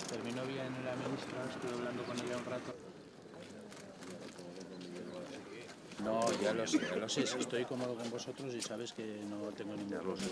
Terminó bien la ministra, estuve hablando con ella un rato. No, ya lo sé, si estoy cómodo con vosotros y sabes que no tengo ningún problema.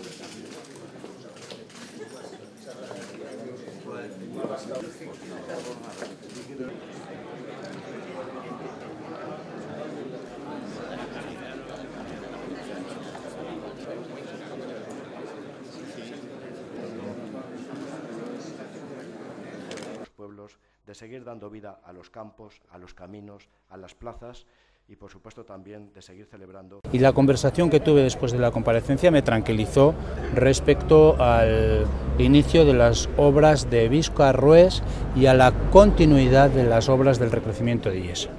Pueblos, de seguir dando vida a los campos, a los caminos, a las plazas y por supuesto también de seguir celebrando. Y la conversación que tuve después de la comparecencia me tranquilizó respecto al inicio de las obras de Visca-Rués y a la continuidad de las obras del recrecimiento de Illesa.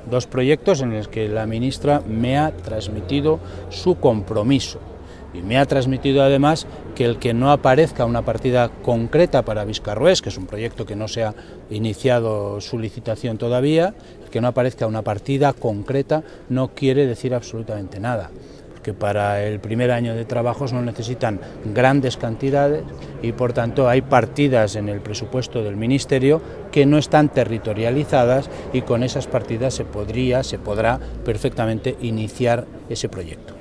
Dos proyectos en los que la ministra me ha transmitido su compromiso. Y me ha transmitido además que el que no aparezca una partida concreta para Visca-Rués, que es un proyecto que no se ha iniciado su licitación todavía, el que no aparezca una partida concreta no quiere decir absolutamente nada, porque para el primer año de trabajos no necesitan grandes cantidades y por tanto hay partidas en el presupuesto del Ministerio que no están territorializadas y con esas partidas se podrá perfectamente iniciar ese proyecto.